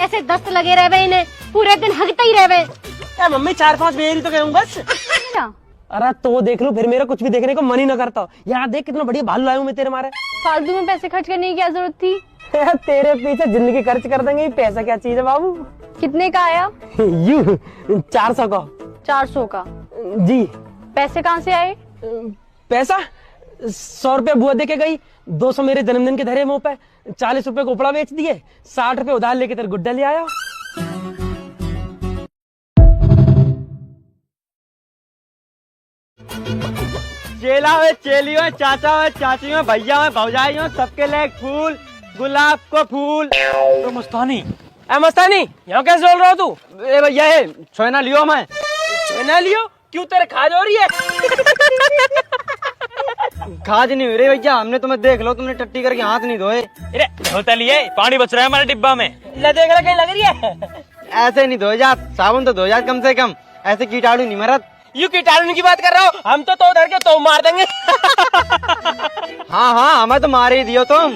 ऐसे दस्त लगे रहे इन्हें, पूरे दिन हगते ही रहे। क्या मम्मी 4-5 बेरी तो कहूँ बस। अरे तो देख लो फिर मेरा कुछ भी देखने को मन ही न करता। यार देख कितना बढ़िया भालू लाया हूँ मैं तेरे मारे। फालतू में पैसे खर्च करने की क्या जरूरत थी? तेरे पीछे जिंदगी खर्च कर देंगे, पैसा क्या चीज है बाबू। कितने का आया? यू 400 का। 400 का? जी। पैसे कहाँ से आए? पैसा 100 रुपया बुआ दे के गई, 200 मेरे जन्मदिन के धरे मुंह पे, 40 रुपए कोपड़ा बेच दिए, 60 रुपए उधार लेके तेरे गुड्डा ले आया। चेला हो, चेली हो, चाचा हो, चाची हो, भैया हो, भौजाई हो, सबके लिए एक फूल, गुलाब को फूल। तो मस्तानी, मस्तानी यहाँ कैसे बोल रहा हो तू? ए भैया है छोना लियो, मैं छोना लियो? क्यों तेरे खाज हो रही है? खाज नहीं हो रही भैया, हमने तुम्हें देख लो, तुमने टट्टी करके हाथ नहीं धोए। अरे धोता लिए, पानी बच रहा है हमारे डिब्बा में। देख रहा कहीं लग रही है? ऐसे नहीं धोए जात, साबुन तो धो जात कम से कम, ऐसे कीटाणु नहीं मरत। यू कीटाणु की बात कर रहा हो? हम तो धर के तो मार देंगे। हाँ हमें तो मार ही दियो तुम।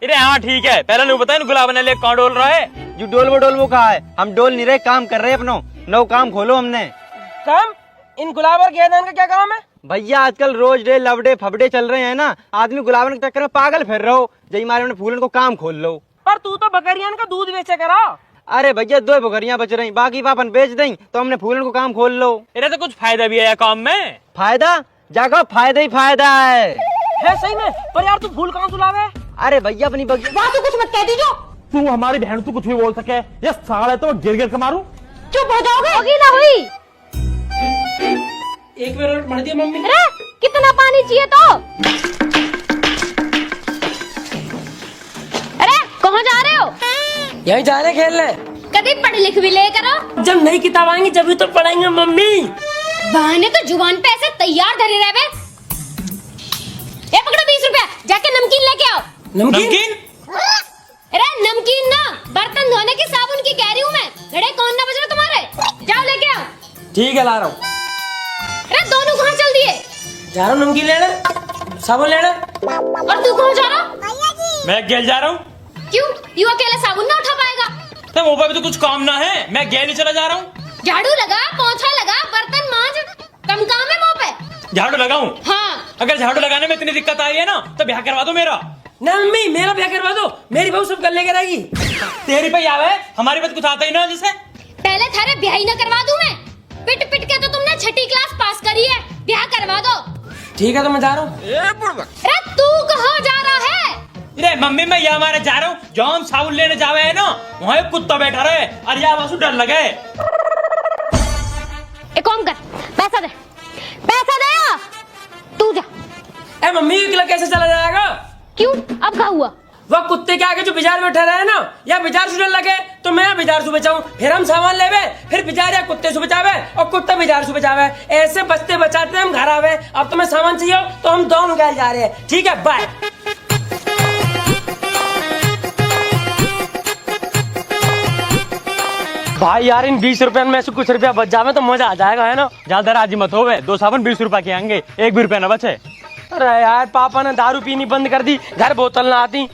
अरे हाँ ठीक है, पहले नहीं बताया गुलाब ने ले कौन डोल रहा है? जो डोल वो कहा है, हम डोल नहीं रहे, काम कर रहे अपनो। नौ काम खोलो हमने। काम? इन गुलाब और गेंदन का क्या काम है? भैया आजकल रोज डे लवडे फबडे चल रहे हैं ना, आदमी गुलाबन के चक्कर में पागल फिर रहे हो, जय मारे फूलन को काम खोल लो। पर तू तो बकरियान का दूध बेचे करा। अरे भैया 2 बकरियां बच रही, बाकी पापन बेच दें तो हमने फूलन को काम खोल लो। अरे तो कुछ फायदा भी है काम में? फायदा? जाको फायदा ही फायदा है सही में। पर यार तू फूल कहाँ सुलावे? अरे भैया अपनी बगिया। तू कुछ मत कह दीजिए। तू हमारी बहन, तू कुछ भी बोल सके? ये साल है तो गिर गिर के मारू। चुप हो जाओगे? होगी ना हुई। एक मिनट मर दिया मम्मी। अरे कितना पानी चाहिए तो? अरे कहाँ जा रहे हो? यही जा रहे खेलने। कभी पढ़ लिख भी ले करो। जब नई किताब आएंगी जब तो पढ़ेंगे मम्मी। बहाने तो जुबान पे ऐसे तैयार धरे रहे। ये पकड़ो 20 रुपया, जाके नमकीन लेके आओ। नमकीन? अरे नमकीन ना, बर्तन धोने की साबुन की कह रही हूँ मैं। घड़े कौन ना बज रहा तुम्हारे? जाओ लेके आओ। ठीक है ला रहा हूँ। अरे दोनों कहाँ चल दिए? जा रहा हूँ नमकीन लेने, साबुन लेने। और तू कहाँ जा रहा? मैं गेल जा रहा हूँ। क्यों? यू अकेले साबुन ना उठा पाएगा? तो वो भी तो कुछ काम ना है, मैं गेल ही चला जा रहा हूँ। झाड़ू लगा, पोछा लगा, बर्तन मांज, कम काम है मुँह पे। झाड़ू लगाऊं? हाँ। अगर झाड़ू लगाने में इतनी दिक्कत आ रही है ना तो ब्याह करवा दो मेरा। ना मम्मी मेरा ब्याह करवा दो, मेरी बहू सब कर लेके रहेगी। तेरी पे आवे, हमारी बात कुछ आता ही ना जिसे। पहले थारे ब्याह ही ना करवा दूं मैं। पिट पिट के तो तुमने 6ठी क्लास पास करी है, ब्याह करवा दो। ठीक है तो मैं जा रहा हूँ। अरे तू कहाँ जा रहा है? अरे मम्मी मैं यहाँ हमारे जा रहा हूँ, जो हम साबुन लेने जावे है ना वहाँ एक कुत्ता बैठा रहे और यहाँ वासु डर लगे। एक काम कर, पैसा दे या तू जा। ए मम्मी अकेला कैसे चला जाएगा? क्यों? अब क्या हुआ? वह कुत्ते के आगे जो बाजार में ठहरा है ना, या बाजार से डर लगे तो मैं बाजार से बचाऊं, फिर हम सामान लेवे, फिर बाजार या कुत्ते से बचावे और कुत्ता बाजार से बचावे, ऐसे बचते बचाते हम घर आवे। अब तुम्हें सामान चाहिए तो हम दोनों गए जा रहे हैं। ठीक है बाय। भाई यार इन 20 रुपए में से कुछ रुपया बच जावे तो मजा आ जाएगा, है ना? ज्यादा राजी मत हो, 2 साबुन 20 रुपए के आएंगे, 1 भी रुपया न बचे। अरे यार पापा ने दारू पीनी बंद कर दी, घर बोतल ना आती,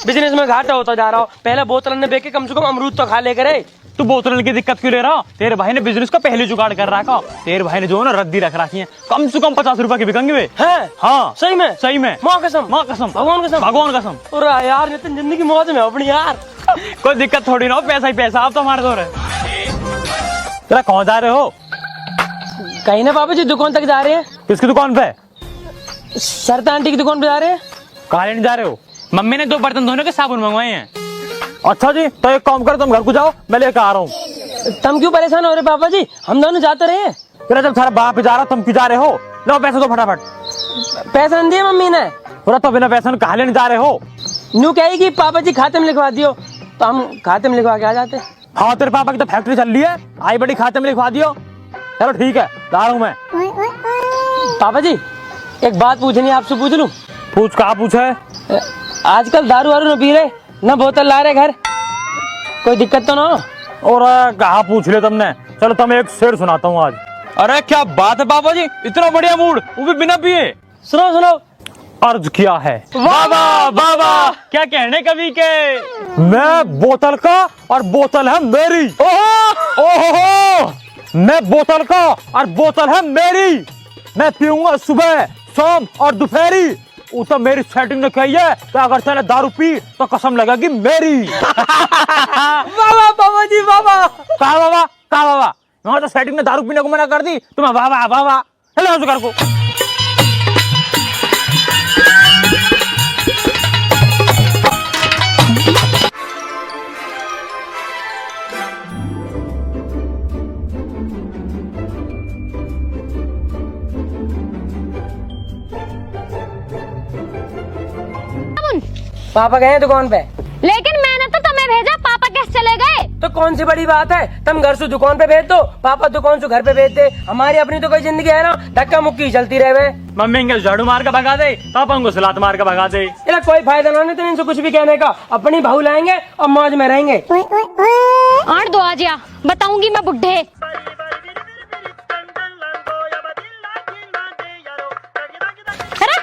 बिजनेस में घाटा होता जा रहा हो। पहले बोतल ने बेच के कम से कम अमरूद तो खा ले करे। तू बोतल की दिक्कत क्यों ले रहा? तेरे भाई ने बिजनेस का पहले जुगाड़ कर रखा। तेरे भाई ने जो है ना रद्दी रख रखी है, कम से कम 50 रुपए की बिकेंगे वे। है? हाँ सही में? सही में, माँ कसम, माँ कसम, भगवान कसम, भगवान कसम। अरे यार नितिन जिंदगी मौज में अपनी यार। कोई दिक्कत थोड़ी ना हो, पैसा ही पैसा। आप तो हमारे दो रहे। तेरा कौन जा रहे हो? कहीं ना पापा जी दुकान तक जा रहे हैं। किसकी दुकान पे? शरता आंटी की दुकान पे जा रहे हैं। कहाँ लेने जा रहे हो? मम्मी ने 2 बर्तन धोने के साबुन मंगवाए हैं। अच्छा जी, तो एक काम करो, तुम घर को जाओ, मैं लेकर आ रहा हूँ। तुम क्यों परेशान हो रहे पापा जी? हम दोनों जाते रहे। तेरा जब सारा बाप जा रहा, तुम क्यों जा रहे हो? लो पैसे दो फटाफट। पैसा नहीं दिए मम्मी ने। पूरा तो बिना पैसे कहाँ लेने जा रहे हो? न्यू कहेगी पापा जी खाते में लिखवा दियो, तो हम खाते में लिखवा के आ जाते। हाँ तेरे पापा की तो फैक्ट्री चल रही है, आई बड़ी खाते में लिखवा दियो। चलो ठीक है, जा रहा हूँ मैं। पापा जी एक बात पूछनी है, आपसे पूछ लूं? पूछ, कहाँ पूछे? आजकल दारू वारू न पी रहे, न बोतल ला रहे घर, कोई दिक्कत तो ना हो? और कहाँ पूछ ले तुमने? चलो तुम्हें एक शेर सुनाता हूँ आज। अरे क्या बात है पापा जी, इतना बढ़िया मूड, वो भी बिना पिए। सुनो सुनो। अर्ज किया है। वाह वाह वाह वाह, क्या कहने कवि के। मैं बोतल का और बोतल है मेरी। ओहो ओहो, मैं बोतल का और बोतल है मेरी। मैं पीऊंगा सुबह शाम और दोपहरी। वो तो मेरी सेटिंग ने कही है कि अगर तूने दारू पी तो कसम लगेगी मेरी। बाबा बाबा जी बाबा। कहा बाबा, कहा बाबा, वहां तो सेटिंग ने दारू पीने को मना कर दी, तुम्हें बाबा बाबा। हेलो कर को पापा गए हैं दुकान पे। लेकिन मैंने तो तुम्हें भेजा, पापा कैसे चले गए? तो कौन सी बड़ी बात है, तुम घर से दुकान पे भेज दो, पापा दुकान से घर पे भेज दे। हमारी अपनी तो कोई जिंदगी है ना, धक्का मुक्की चलती रहे। मम्मी को झाड़ू मार के भगा दे, पापा को सलात मार के भगा दे। इला कोई फायदा ना नहीं, तो इनसे कुछ भी कहने का। अपनी बहू लाएंगे और मौज में रहेंगे। आठ दो आ जा, बताऊंगी मैं बुढ़े। अरे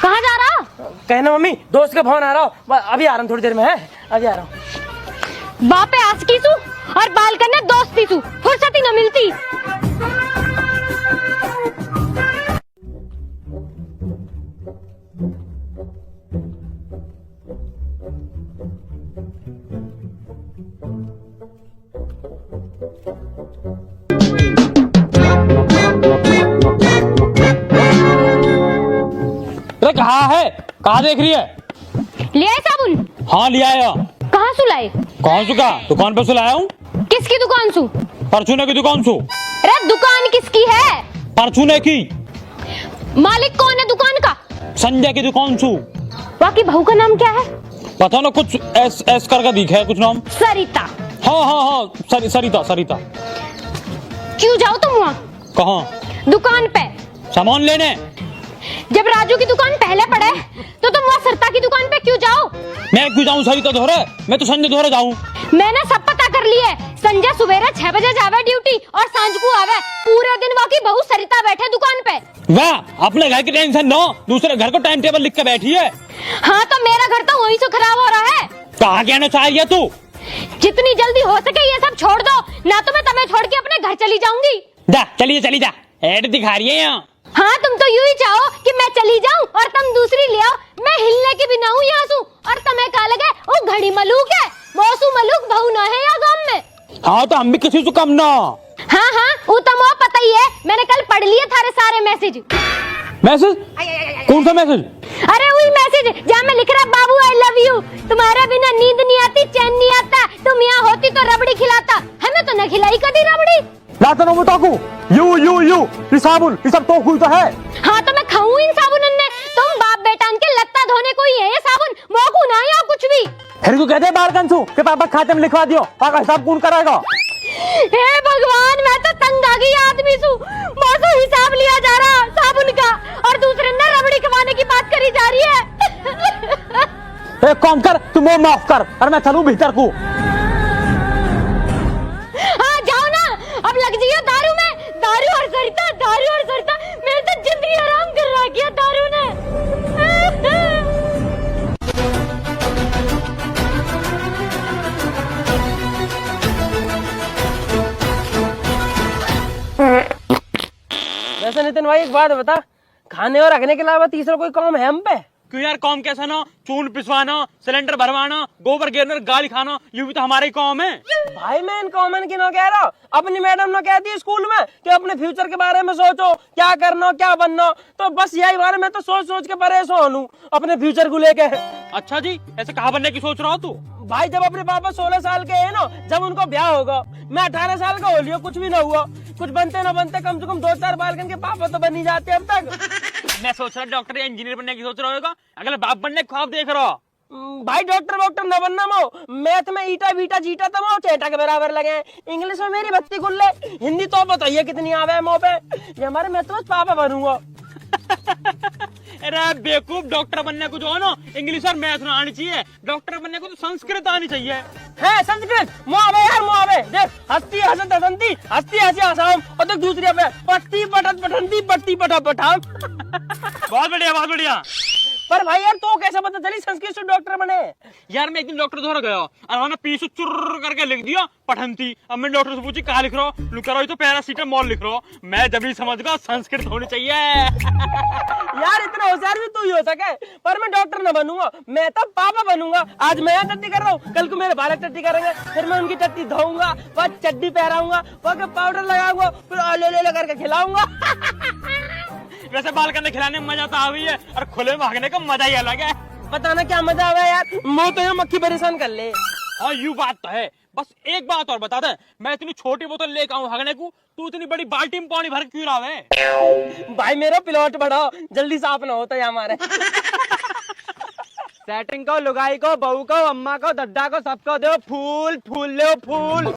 कहाँ जा रहा? कहना मम्मी, दोस्त का फोन आ रहा हो, अभी आ रहा हूँ, थोड़ी देर में है, अभी आ रहा हूँ। बापे आज की सू और बाल करने दोस्ती सू, फुर्सत ही न मिलती। अरे कहाँ है, कहाँ देख रही है? ले आए साबुन? हाँ लिया आया। कहाँ सुलाए? कौन सुखा? दुकान पे से लाया हूँ। किसकी दुकान सू? परचूने की दुकान सु। अरे दुकान किसकी है? परचूने की। मालिक कौन है दुकान का? संजय की दुकान सु। बाकी बहू का नाम क्या है? पता ना, कुछ एस एस करके दिखा है कुछ नाम। सरिता। हाँ हाँ हाँ, सरिता सरिता। क्यों जाओ तुम वहाँ? कहाँ? दुकान पे सामान लेने। जब राजू की दुकान पहले पड़े तो तुम वहाँ सरिता की दुकान पे क्यों जाओ? मैं क्यों जाऊँ सरिता दोहरे? मैं तो संजय दोहरे जाऊँ। मैंने सब पता कर लिया है। संजय सवेरे 6 बजे जावे ड्यूटी और सांझ को आवे। पूरे दिन वहाँ की बहू सरिता बैठे दुकान पे। वाह, अपने घर की टेंशन नो, दूसरे घर को टाइम टेबल लिख के बैठी है। हाँ तो मेरा घर तो वहीं से खराब हो रहा है। कहाँ कहना चाहिए तू? जितनी जल्दी हो सके ये सब छोड़ दो, ना तो मैं तुम्हें छोड़ के अपने घर चली जाऊंगी। जा चली जा, ऐड दिखा रही है यहाँ। हाँ तुम तो यूं ही चाहो कि मैं चली जाऊं और तुम दूसरी ले आओ। मैं हिलने की भी ना हूँ यहाँ से। और तुम्हें कहा लगे वो घड़ी मलूक है, मौसू मलूक बहू न है यहाँ गाँव में। हाँ तो हम भी किसी से कम ना। हाँ हाँ वो तो मुझे पता ही है, मैंने कल पढ़ लिए थारे सारे मैसेज। मैसेज? कौन सा मैसेज? अरे वही मैसेज जहाँ में लिख रहा बाबू आई लव यू, तुम्हारे बिना नींद नहीं आती, चैन नहीं आता, तुम यहाँ होती तो रबड़ी खिलाता, हमें तो न खिलाई कभी रबड़ी। लाता नो ताकू, यू ये साबुन ये सब तो खुलता है। हाँ तो मैं खाऊं इन साबुन ने, तुम बाप बेटान के लत्ता धोने को ही है ये साबुन, मोकू ना या कुछ भी। फिर क्यों कहते हैं बाहर कंसू के पापा खाते में लिखवा दियो, पापा हिसाब कौन कराएगा? हे भगवान, मैं तो तंग आ गई आदमी सू। मौसू हिसाब लिया जा रहा साबुन का और दूसरे ने रबड़ी खवाने की बात करी जा रही है। एक काम कर, तुम वो माफ कर और मैं चलूं भीतर को। हाँ जाओ ना, अब लग जाइए दारू में। दारू और सरिता, दारू और सरिता, मेरी तो जिंदगी आराम कर रहा किया दारू ने। वैसे नितिन भाई एक बात बता, खाने और रखने के अलावा तीसरा कोई काम है हम पे? क्यों यार, काम कैसा ना, चून पिसवाना, सिलेंडर भरवाना, गोबर गिरना, गाली खाना, ये भी तो हमारे काम है। भाई मैं इन कॉमन की ना कह रहा हूँ, अपनी मैडम ना कहती है स्कूल में कि अपने फ्यूचर के बारे में सोचो, क्या करना क्या बनना। तो बस यही बारे में तो सोच के परेशान हूँ अपने फ्यूचर को लेके। अच्छा जी, ऐसे कहाँ बनने की सोच रहा हो तू? भाई जब अपने पापा 16 साल के है ना, जब उनको ब्याह होगा, मैं 18 साल का हो लिया, कुछ भी ना हुआ, कुछ बनते ना बनते कम से कम 2-4 बालकन के पापा तो बन ही जाते अब तक। मैं सोच रहा डॉक्टर या इंजीनियर बनने की सोच रहा होगा, अगले बाप बनने का ख्वाब देख रहा। भाई डॉक्टर वॉक्टर न बनना मो, मैथ में ईटा बीटा जीटा तो मो चेटा के बराबर लगे, इंग्लिश में मेरी बत्ती गुल्ले, हिंदी तो बताइए कितनी आवे है मो पे। ये हमारे मैं तो पापा बनूंगा। अरे बेवकूफ, डॉक्टर बनने को जो है ना इंग्लिश और मैथ ना आनी चाहिए, डॉक्टर बनने को तो संस्कृत आनी चाहिए। है संस्कृत मुआवे यार मुआवे, देख हस्ती हसत हसंती, हस्ती हसी हसाम, और देख दूसरी पे पट्टी पटत पठंती पट्टी पटा पठाम। बहुत बढ़िया बहुत बढ़िया। पर भाई यार तो कैसे पता चली संस्कृत से डॉक्टर बने? यार मैं एक दिन डॉक्टर द्वारा गया और उन्होंने पीछे चुर्र करके लिख दिया पठंती। अब मैं डॉक्टर से पूछी कहाँ लिख रहा हूँ, कह रहा हूँ तो पैरासीटामोल लिख रहा हूँ। मैं जब भी समझ गया संस्कृत होनी चाहिए। यार इतना होशियार भी तू ही हो सके, पर मैं डॉक्टर ना बनूंगा, मैं तो पापा बनूंगा। आज मैं यहाँ टट्टी कर रहा हूँ, कल को मेरे बालक टट्टी करेंगे, फिर मैं उनकी टट्टी धोऊंगा, वह चड्डी पहराऊंगा, वह पाउडर लगाऊंगा, फिर ले करके खिलाऊंगा। वैसे बाल करने खिलाने में मजा तो आ गई है, और खुले भागने का मजा ही अलग है। पता ना क्या मजा आवा यार, मुंह तो यहाँ मक्खी परेशान कर ले। हाँ यू बात तो है। बस एक बात और बता दे, मैं इतनी छोटी बोतल लेकर आऊँ भागने को, तू इतनी बड़ी बाल्टी में पानी भर क्यों रहा है? भाई मेरा प्लॉट बढ़ाओ, जल्दी साफ ना होता है हमारे। सेटिंग को, लुगाई को, बहू को, अम्मा को, दद्दा को, सबको दो फूल, फूल ले फूल।